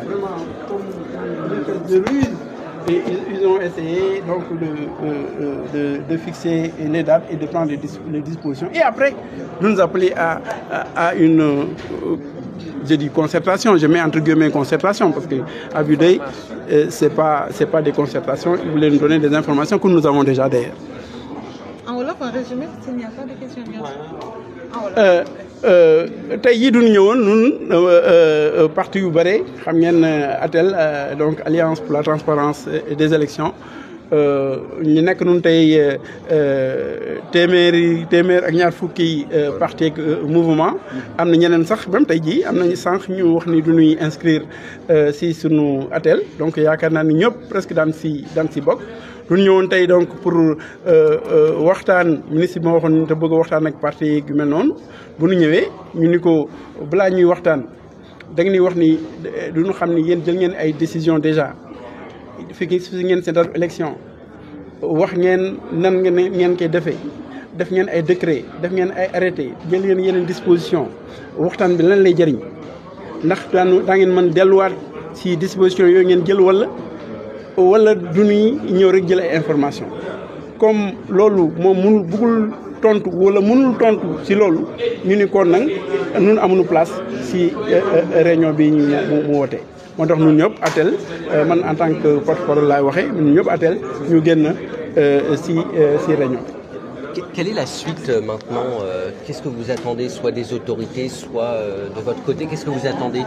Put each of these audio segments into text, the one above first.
vraiment comme de ruse. Et ils ont essayé donc de fixer les dates et de prendre les dispositions. Et après, de nous appeler à une, je dis concertation, je mets entre guillemets concertation, parce qu'à vue d'œil, c'est pas des concertations, ils voulaient nous donner des informations que nous avons déjà d'ailleurs. En Wolof, en résumé, s'il n'y a pas de questions. tey jii duñu ñëwoon ñun parti yu bare xam ngeen ATEL donc Alliance pour la transparence des élections ñu nekk nun tey téeméer ak ñaar fukki parti ak mouvement am na ñeneen sax même tey jii am nañu sànq ñu wax ni du ñuy inscrire si sunu ATEL donc yaakaar naa ni ñëpp presque daan si bokk. Nous ñëwoon tey donc pour waxtaan ministre bi ma waxoon te bëgg a waxtaan ak parti yu mel noonu bu ñu ñëwee ñu ni ko balaa ñuy waxtaan da nga ni wax ni du ñu xam ni yéen jël ngeen ay décision déjà fi ngeen seen date élection wax ngeen nan ngeen koy defee def ngeen ay décret def ngeen ay arrêté jël ngeen yeneen disposition waxtaan bi lan lay jëriñ ndax daa ngeen mën delluwaat ci disposition yooyu ngeen jël wala du ñuy ñëw rek jël ay information comme loolu moom mënul bëggul tontu wala mënul tontu ci loolu ñu ni kon nag ñun amuñu place ci réunion bi ñu mu woote. moo tax ñun ñëpp ATEL man en tant que porte-parole laay waxee ñun ñëpp ATEL ñu génn ci réunion. Quelle est la suite maintenant? Qu'est-ce que vous attendez, soit des autorités, soit de votre côté? Qu'est-ce que vous attendez?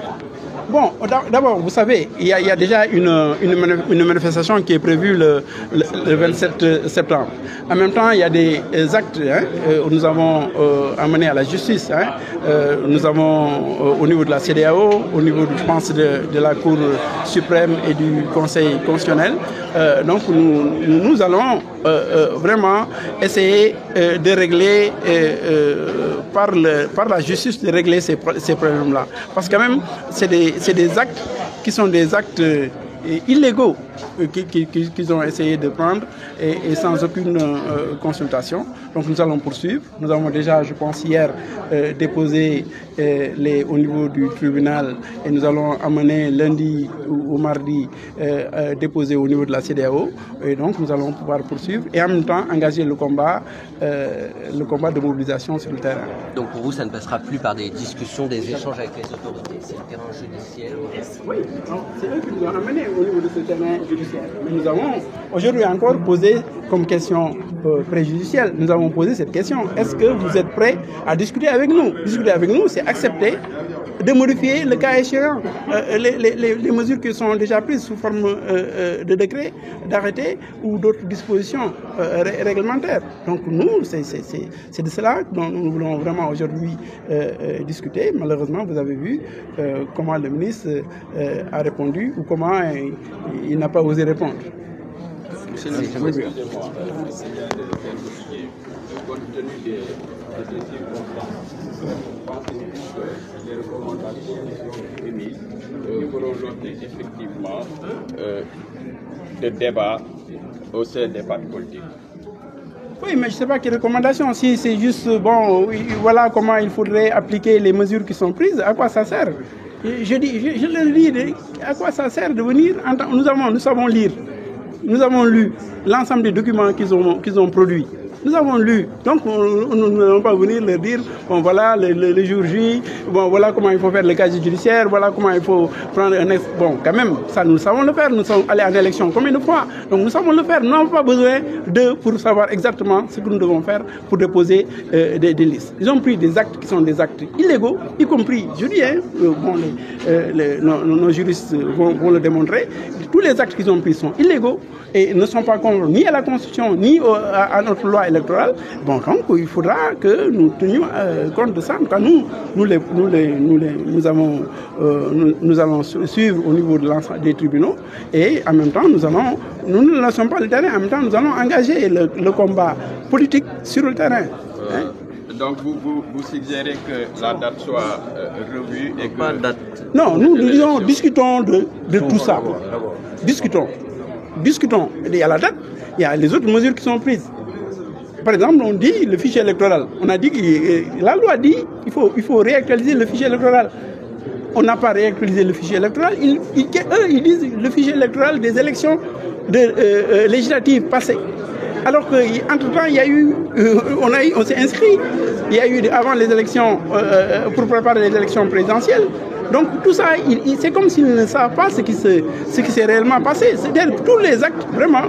Bon, d'abord, vous savez, il y a déjà une manifestation qui est prévue le 27 septembre. En même temps, il y a des actes nous avons amenés à la justice. Nous avons au niveau de la CEDEAO, au niveau, je pense, de la Cour suprême et du Conseil constitutionnel. Donc, nous allons vraiment essayer de régler par la justice, de régler ces problèmes-là. Parce que quand même, c'est des actes qui sont des actes illégaux qu'ils ont essayé de prendre et sans aucune consultation. Donc nous allons poursuivre. Nous avons déjà, je pense, hier déposé au niveau du tribunal et nous allons amener lundi ou mardi déposer au niveau de la CEDEAO. Et donc nous allons pouvoir poursuivre et en même temps engager le combat de mobilisation sur le terrain. Donc pour vous, ça ne passera plus par des discussions, des échanges avec les autorités, c'est le terrain judiciaire? Oui, c'est eux qui nous ont amenés au niveau de ce terrain judiciaire. Mais nous avons aujourd'hui encore posé comme question préjudicielle, nous avons posé cette question. Est-ce que vous êtes prêts à discuter avec nous? Discuter avec nous, c'est accepter de modifier le cas échéant les mesures qui sont déjà prises sous forme de décret, d'arrêté ou d'autres dispositions réglementaires. Donc nous, c'est de cela dont nous voulons vraiment aujourd'hui discuter. Malheureusement, vous avez vu comment le ministre a répondu ou comment il n'a pas osé répondre. Compte tenu des les recommandations qui sont émises, nous pourrons noter effectivement des débats au sein des partis politiques. Oui, mais je ne sais pas quelles recommandations. Si c'est juste, bon, voilà comment il faudrait appliquer les mesures qui sont prises, à quoi ça sert? Je leur dis, à quoi ça sert de venir? Nous savons lire. Nous avons lu l'ensemble des documents qu'ils ont produits. Nous avons lu, donc nous n'allons pas venir leur dire, bon voilà le jour J, bon voilà comment il faut faire le casier judiciaire, voilà comment il faut prendre un ex... Bon, quand même, ça nous savons le faire, nous sommes allés en élection combien de fois? Donc nous savons le faire, nous n'avons pas besoin d'eux pour savoir exactement ce que nous devons faire pour déposer des listes. Ils ont pris des actes qui sont des actes illégaux, y compris, je dis, nos juristes vont le démontrer, tous les actes qu'ils ont pris sont illégaux et ne sont pas conformes ni à la Constitution, ni à notre loi électorale. Bon, donc il faudra que nous tenions compte de ça. En tout cas, nous allons suivre au niveau des tribunaux et en même temps, nous ne laissons pas le terrain, en même temps, nous allons engager le combat politique sur le terrain. Donc vous suggérez que la date soit revue et que... Pas de date. Non, nous disons, discutons de tout ça. Discutons. Il y a la date, il y a les autres mesures qui sont prises. Par exemple, on dit le fichier électoral. On a dit que la loi dit qu'il faut réactualiser le fichier électoral. on n'a pas réactualisé le fichier électoral. Eux, ils disent le fichier électoral des élections législatives passées. Alors qu'entre-temps, il y a eu, on s'est inscrit, il y a eu avant les élections, pour préparer les élections présidentielles. Donc tout ça, c'est comme s'ils ne savent pas ce qui s'est réellement passé. C'est tous les actes, vraiment.